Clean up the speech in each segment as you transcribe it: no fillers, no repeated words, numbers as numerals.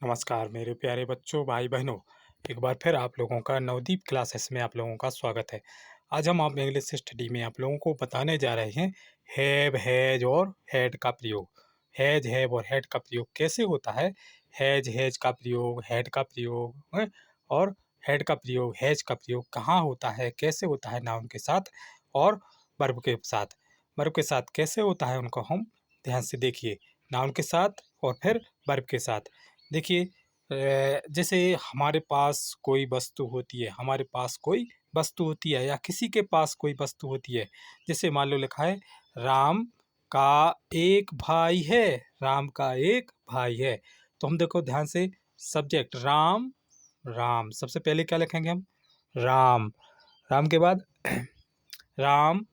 नमस्कार मेरे प्यारे बच्चों भाई बहनों। एक बार फिर आप लोगों का नवदीप क्लासेस में आप लोगों का स्वागत है। आज हम आप इंग्लिश स्टडी में आप लोगों को बताने जा रहे हैं हैव हैज और हैड का प्रयोग। हैज हैव और हैड का प्रयोग कैसे होता है। हैज हैज का प्रयोग, हैड का प्रयोग और हैड का प्रयोग, हैज का प्रयोग कहाँ होता है, कैसे होता है नाउन के साथ और वर्ब के साथ। वर्ब के साथ कैसे होता है उनको हम ध्यान से देखिए, नाउन के साथ और फिर वर्ब के साथ। देखिए जैसे हमारे पास कोई वस्तु होती है, हमारे पास कोई वस्तु होती है या किसी के पास कोई वस्तु होती है। जैसे मान लो लिखा है राम का एक भाई है, राम का एक भाई है। तो हम देखो ध्यान से, सब्जेक्ट राम, राम सबसे पहले क्या लिखेंगे हम, राम। राम के बाद राम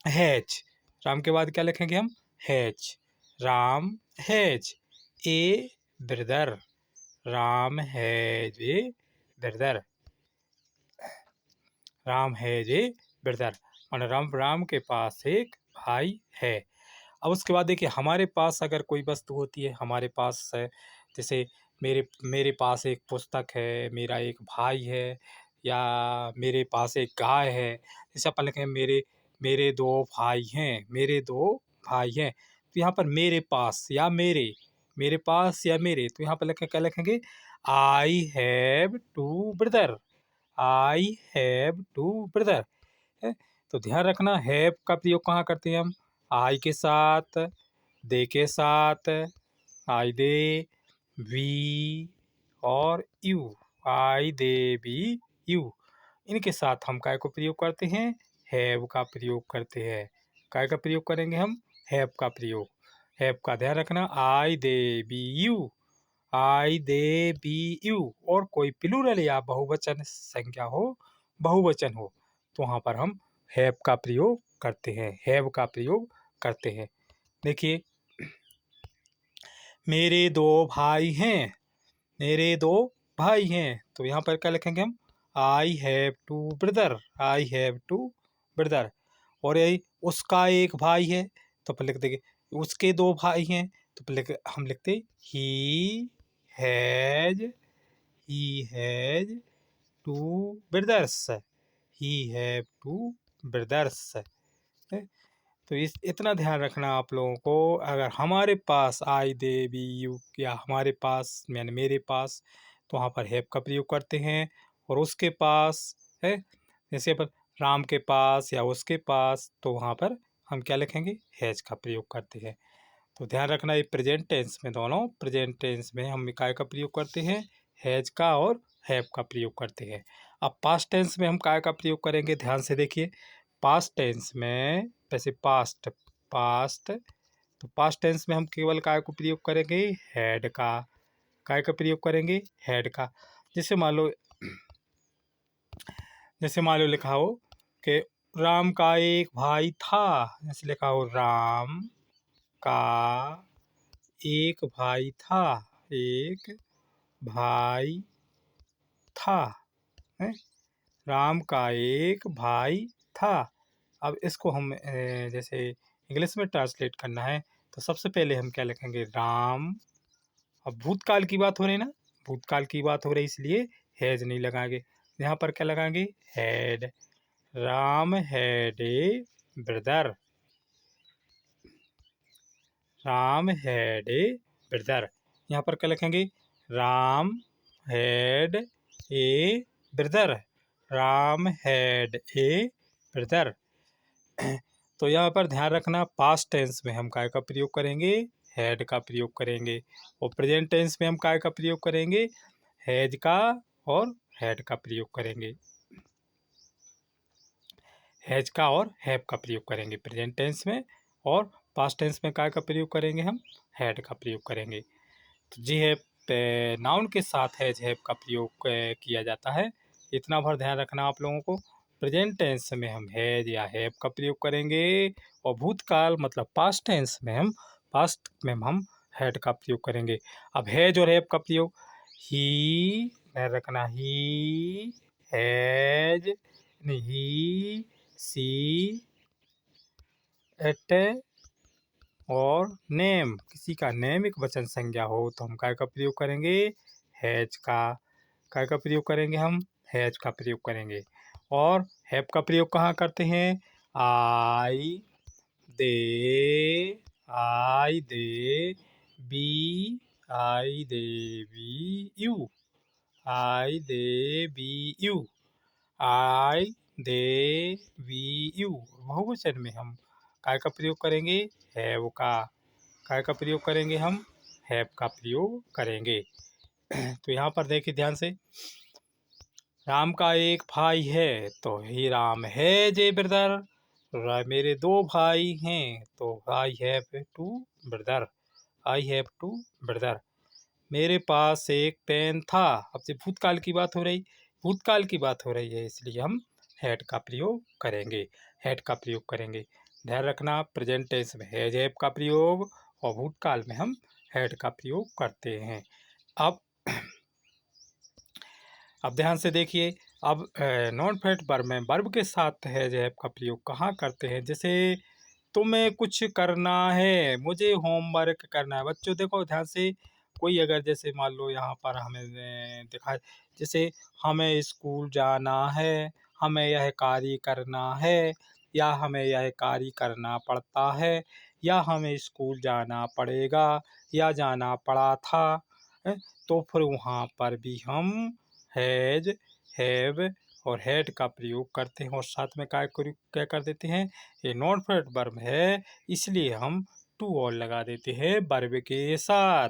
हैज, राम के बाद क्या लिखेंगे हम, has. Ram has a brother, Ram has a brother, Ram has a brother. और राम राम के पास एक भाई है। अब उसके बाद देखिए हमारे पास अगर कोई वस्तु होती है, हमारे पास जैसे मेरे मेरे पास एक पुस्तक है, मेरा एक भाई है, या मेरे पास एक गाय है। जैसे अपन लिखें मेरे मेरे दो भाई हैं, मेरे दो भाई हैं। तो यहाँ पर मेरे पास या मेरे, मेरे पास या मेरे, तो यहाँ पर लिखें क्या लिखेंगे, I have two brother, I have two brother है। तो ध्यान रखना हैव का प्रयोग कहाँ करते हैं हम, आई के साथ, दे के साथ, आई दे, वी और you, I they we you, इनके साथ हम काय को प्रयोग करते हैं, हैव का प्रयोग करते हैं। काय का प्रयोग करेंगे हम, हैव का प्रयोग। हैव का ध्यान रखना, I they we you, I they we you. और कोई प्लूरल या बहुवचन संख्या हो, बहुवचन हो, तो वहाँ पर हम हैव का प्रयोग करते हैं, हैव का प्रयोग करते हैं। देखिए मेरे दो भाई हैं, मेरे दो भाई हैं, तो यहाँ पर क्या लिखेंगे हम, I have two brother, I have two brother. और यही उसका एक भाई है, तो अपन लिख देंगे उसके दो भाई हैं, तो हम लिखते ही has, he has two brothers, he have two brothers. तो इस इतना ध्यान रखना आप लोगों को, अगर हमारे पास आई दे बी यू या हमारे पास यानी मेरे पास, तो वहाँ पर हैव का प्रयोग करते हैं। और उसके पास है, जैसे अपन राम के पास या उसके पास, तो वहाँ पर हम क्या लिखेंगे, हैज का प्रयोग करते हैं। तो ध्यान रखना ये प्रेजेंट टेंस में, दोनों प्रेजेंट टेंस में हम काय का प्रयोग करते हैं, हैज का और हैव का प्रयोग करते हैं। अब पास्ट टेंस में हम काय का प्रयोग करेंगे, ध्यान से देखिए। पास्ट टेंस में जैसे पास्ट, पास्ट, तो पास्ट टेंस में हम केवल काय को प्रयोग करेंगे, हैड का। काय का प्रयोग करेंगे, हैड का। जैसे मान लो, जैसे मान लो लिखा हो कि राम का एक भाई था, जैसे लिखा हो राम का एक भाई था, एक भाई था है? राम का एक भाई था। अब इसको हम जैसे इंग्लिश में ट्रांसलेट करना है, तो सबसे पहले हम क्या लिखेंगे, राम। अब भूतकाल की बात हो रही है ना, भूतकाल की बात हो रही इसलिए हैज नहीं लगाएंगे, यहाँ पर क्या लगाएंगे, had. Ram had a brother, Ram had a brother. यहाँ पर क्या लिखेंगे, Ram had a brother, Ram had a brother. तो यहाँ पर ध्यान रखना पास्ट टेंस में हम काय का प्रयोग करेंगे, हैड का प्रयोग करेंगे। और प्रेजेंट टेंस में हम काय का प्रयोग करेंगे, हैज का और हैड का प्रयोग करेंगे, हैज का और हैव का प्रयोग करेंगे प्रेजेंट टेंस में। और पास्ट टेंस में काय का प्रयोग करेंगे, हम हैड का प्रयोग करेंगे। तो जी है, नाउन के साथ हैज हैव का प्रयोग किया जाता है। इतना भर ध्यान रखना आप लोगों को। प्रेजेंट टेंस में हम हैज या हैव का प्रयोग करेंगे, और भूतकाल मतलब पास्ट में हम हैड का प्रयोग करेंगे। अब हैज और हैव का प्रयोग, ही, ध्यान रखना, he has, he she it और नेम, किसी का नेम एक वचन संज्ञा हो तो हम काय का प्रयोग करेंगे, हैज का। काय का प्रयोग करेंगे हम, हैज का प्रयोग करेंगे। और हैव का प्रयोग कहाँ करते हैं, I they, I they, we, I they we you, I they we you, I they we you. बहुवचन में हम काय का प्रयोग करेंगे, हैव का। काय का प्रयोग करेंगे हम, हैव का प्रयोग करेंगे। तो यहाँ पर देखिए ध्यान से, राम का एक भाई है तो ही राम है जे ब्रदर। मेरे दो भाई हैं तो I have two brother, I have two brother. मेरे पास एक पेन था, अब से भूतकाल की बात हो रही, भूतकाल की बात हो रही है, इसलिए हम हैड का प्रयोग करेंगे, हैड का प्रयोग करेंगे। ध्यान रखना, प्रेजेंट टेंस में हैज हैव का प्रयोग और भूतकाल में हम हैड का प्रयोग करते हैं। अब ध्यान से देखिए, अब नॉन फ्रेट वर्ब में वर्ब के साथ हैज हैव का प्रयोग कहाँ करते हैं। जैसे तुम्हें कुछ करना है, मुझे होमवर्क करना है। बच्चों देखो ध्यान से, कोई अगर जैसे मान लो यहाँ पर हमें दिखाए, जैसे हमें स्कूल जाना है, हमें यह कार्य करना है, या हमें यह कार्य करना पड़ता है, या हमें स्कूल जाना पड़ेगा, या जाना पड़ा था, तो फिर वहाँ पर भी हम हैज, हैव और हैड का प्रयोग करते हैं और साथ में क्या कर देते हैं, ये नॉन फ्रेट वर्ब है इसलिए हम टू और लगा देते हैं वर्ब के साथ,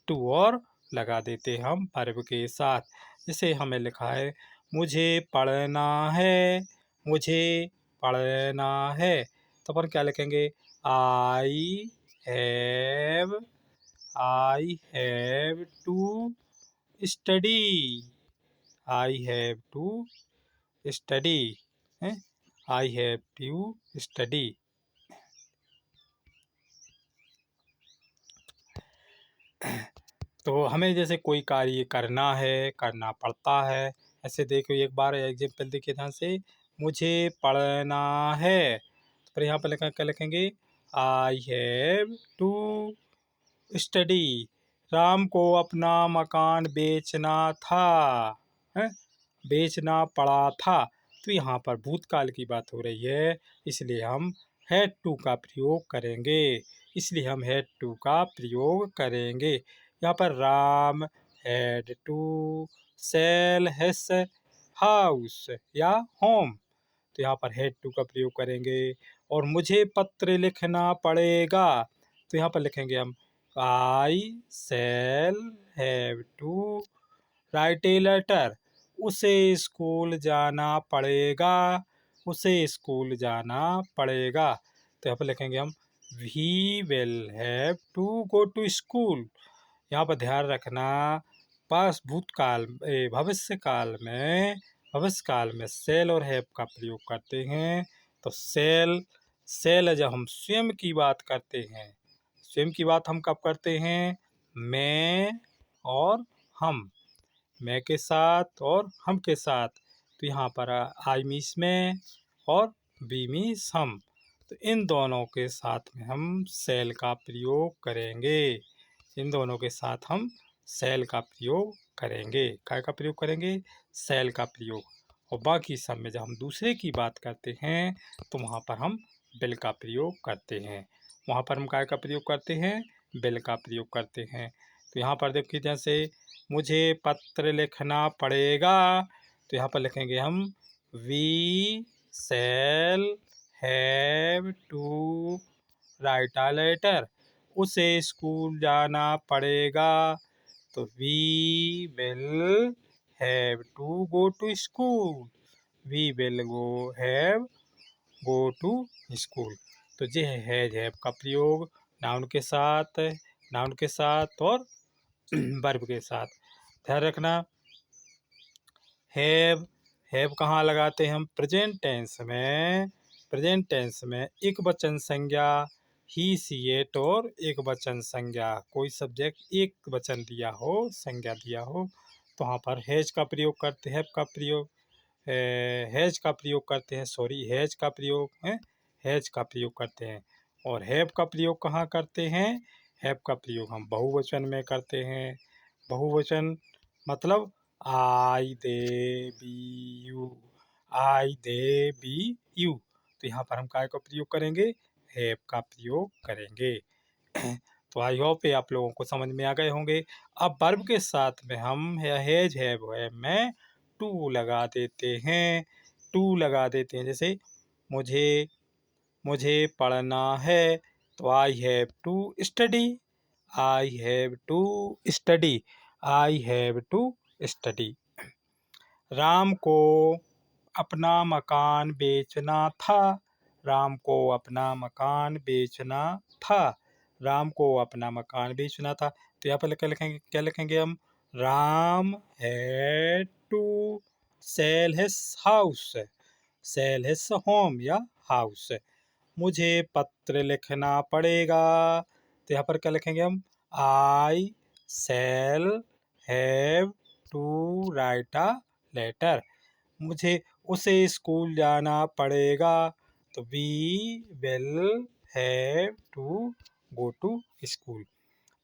टू और लगा देते हैं हम वर्ब के साथ। जैसे हमें लिखा है मुझे पढ़ना है, मुझे पढ़ना है, तो अपन क्या लिखेंगे, I have, I have to study, I have to study, I have to study. तो हमें जैसे कोई कार्य करना है, करना पड़ता है, ऐसे देखो एक बार एग्जाम्पल देखिए ध्यान से, मुझे पढ़ना है, तो फिर यहाँ पर लिखा क्या लिखेंगे, I have to study. Ram को अपना मकान बेचना था, है? बेचना पड़ा था, तो यहाँ पर भूतकाल की बात हो रही है इसलिए हम हैड टू का प्रयोग करेंगे, इसलिए हम हैड टू का प्रयोग करेंगे। यहाँ पर Ram had to sell his house या होम, तो यहाँ पर हैड टू का प्रयोग करेंगे। और मुझे पत्र लिखना पड़ेगा, तो यहाँ पर लिखेंगे हम I shall have to write a letter, उसे स्कूल जाना पड़ेगा, उसे स्कूल जाना पड़ेगा, तो यहाँ पर लिखेंगे हम we will have to go to school. यहाँ पर ध्यान रखना, पास भूतकाल भविष्य काल में, भविष्य काल में सेल और हैव का प्रयोग करते हैं। तो सेल, सेल जब हम स्वयं की बात करते हैं, स्वयं की बात हम कब करते हैं, मैं और हम, मैं के साथ और हम के साथ, तो यहाँ पर आई मीन्स मैं और वी मीन्स हम, तो इन दोनों के साथ में हम सेल का प्रयोग करेंगे, इन दोनों के साथ हम सेल का प्रयोग करेंगे। काय का प्रयोग करेंगे, सेल का प्रयोग। और बाकी सब में जब हम दूसरे की बात करते हैं तो वहाँ पर हम बिल का प्रयोग करते हैं, वहाँ पर हम काय का प्रयोग करते हैं, बिल का प्रयोग करते हैं। तो यहाँ पर देखिए जैसे मुझे पत्र लिखना पड़ेगा, तो यहाँ पर लिखेंगे हम we shall have to write a letter, उसे स्कूल जाना पड़ेगा, तो we will have to go to school, we will go have go to school. तो ये है हैज हैव का प्रयोग नाउन के साथ, नाउन के साथ और वर्ब के साथ। ध्यान रखना, हैव, हैव कहाँ लगाते हैं हम, प्रेजेंट टेंस में, प्रेजेंट टेंस में एक वचन संज्ञा ही सी एट और एक वचन संज्ञा, कोई सब्जेक्ट एक वचन दिया हो, संज्ञा दिया हो, तो वहाँ पर हैज का प्रयोग करते हैं, हैव का प्रयोग, हैज का प्रयोग करते हैं, सॉरी हैज का प्रयोग है, हैज का प्रयोग करते हैं। और हैव का प्रयोग कहाँ करते हैं? हैव का प्रयोग हम बहुवचन में करते हैं। बहुवचन मतलब I they we you, I they we you. तो यहाँ पर हम काय का प्रयोग करेंगे? हैव का प्रयोग करेंगे। तो आई होप ये आप लोगों को समझ में आ गए होंगे। अब वर्ब के साथ में हम हैज हैव में टू लगा देते हैं। टू लगा देते हैं, जैसे मुझे मुझे पढ़ना है, तो I have to study. I have to study. I have to study. Ram को अपना मकान बेचना था। राम को अपना मकान बेचना था। राम को अपना मकान बेचना था। तो यहाँ पर क्या लिखेंगे हम? Ram had to sell his house. Sell his home या हाउस। मुझे पत्र लिखना पड़ेगा। तो यहाँ पर क्या लिखेंगे हम? I shall have to write a letter. मुझे उसे स्कूल जाना पड़ेगा। तो we will have to go to school.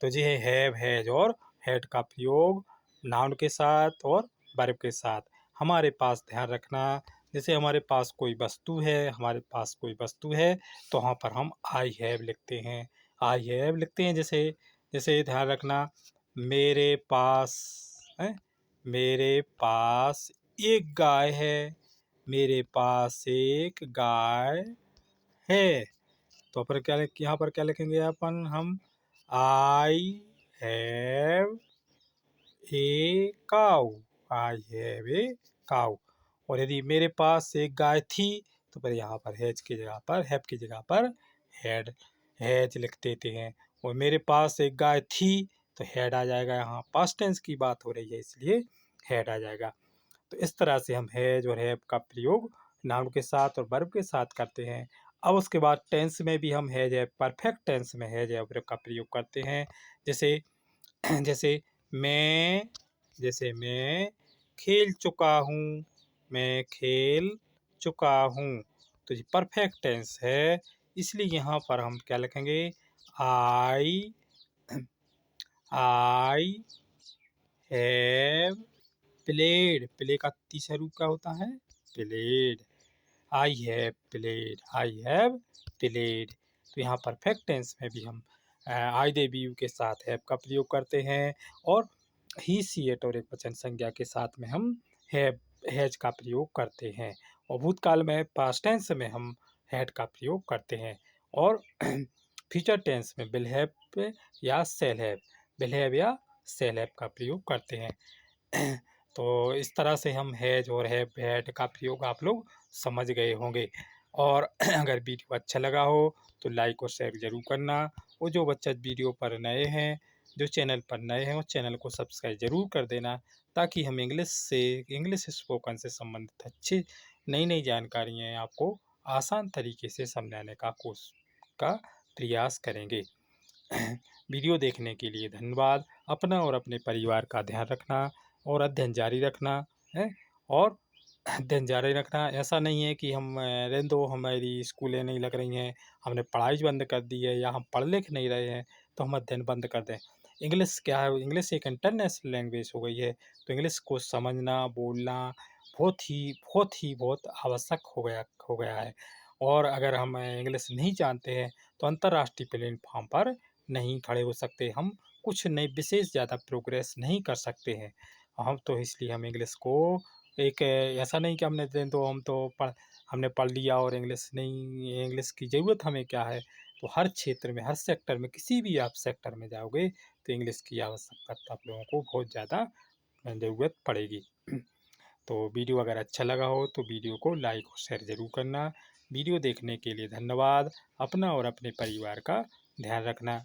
तो जी है हैव, हैज और हैड का प्रयोग नाउन के साथ और वर्ब के साथ। हमारे पास ध्यान रखना, जैसे हमारे पास कोई वस्तु है, हमारे पास कोई वस्तु है, तो वहाँ पर हम आई हैव लिखते हैं। आई हैव लिखते हैं, जैसे जैसे ध्यान रखना, मेरे पास है, मेरे पास एक गाय है। मेरे पास एक गाय है। तो पर क्या यहाँ पर क्या लिखेंगे अपन हम? I have a cow. I have a cow. और यदि मेरे पास एक गाय थी, तो फिर यहाँ पर हैज की जगह पर, हैव की जगह पर हैड, हैज लिख देते हैं। और मेरे पास एक गाय थी, तो हैड आ जाएगा। यहाँ पास्ट टेंस की बात हो रही है, इसलिए हैड आ जाएगा। तो इस तरह से हम हैज और हैव का प्रयोग नाउन के साथ और वर्ब के साथ करते हैं। अब उसके बाद टेंस में भी हम हैज हैव, परफेक्ट टेंस में हैज हैव का प्रयोग करते हैं। जैसे जैसे मैं जैसे मैं खेल चुका हूँ। मैं खेल चुका हूँ। तो ये परफेक्ट टेंस है, इसलिए यहाँ पर हम क्या लिखेंगे? आई आई हैव प्लेड। प्ले का तीसरा रूप क्या होता है? Played. I have played. I have played. तो यहाँ परफेक्ट टेंस में भी हम आई दे बी यू के साथ हैव का प्रयोग करते हैं, और ही सी एट और एक वचन संज्ञा के साथ में हम हैव, हैज का प्रयोग करते हैं। और भूतकाल में पास्ट टेंस में हम हैड का प्रयोग करते हैं, और फ्यूचर टेंस में विल हैव या सेल हैव, विल हैव या सेल हैव का प्रयोग करते हैं। तो इस तरह से हम हैज और हैव, हैड का प्रयोग आप लोग समझ गए होंगे। और अगर वीडियो अच्छा लगा हो तो लाइक और शेयर ज़रूर करना। और जो बच्चा वीडियो पर नए हैं, जो चैनल पर नए हैं, उस चैनल को सब्सक्राइब ज़रूर कर देना, ताकि हम इंग्लिश स्पोकन से संबंधित अच्छी नई नई जानकारियाँ आपको आसान तरीके से समझाने का प्रयास करेंगे। वीडियो देखने के लिए धन्यवाद। अपना और अपने परिवार का ध्यान रखना और अध्ययन जारी रखना है। और अध्ययन जारी रखना, ऐसा नहीं है कि हम रहने दो, हमारी स्कूलें नहीं लग रही हैं, हमने पढ़ाई बंद कर दी है, या हम पढ़ लिख नहीं रहे हैं तो हम अध्ययन बंद कर दें। इंग्लिश क्या है? इंग्लिश एक इंटरनेशनल लैंग्वेज हो गई है, तो इंग्लिश को समझना, बोलना बहुत आवश्यक हो गया है। और अगर हम इंग्लिश नहीं जानते हैं तो अंतर्राष्ट्रीय प्लेटफॉर्म पर नहीं खड़े हो सकते, हम कुछ नई विशेष ज़्यादा प्रोग्रेस नहीं कर सकते हैं। हम तो इसलिए हम इंग्लिश को एक ऐसा नहीं कि हमने तो हम तो हमने पढ़ लिया और इंग्लिश नहीं, इंग्लिश की ज़रूरत हमें क्या है? तो हर क्षेत्र में, हर सेक्टर में, किसी भी आप सेक्टर में जाओगे तो इंग्लिश की आवश्यकता आप लोगों को बहुत ज़्यादा ज़रूरत पड़ेगी। तो वीडियो अगर अच्छा लगा हो तो वीडियो को लाइक और शेयर ज़रूर करना। वीडियो देखने के लिए धन्यवाद। अपना और अपने परिवार का ध्यान रखना।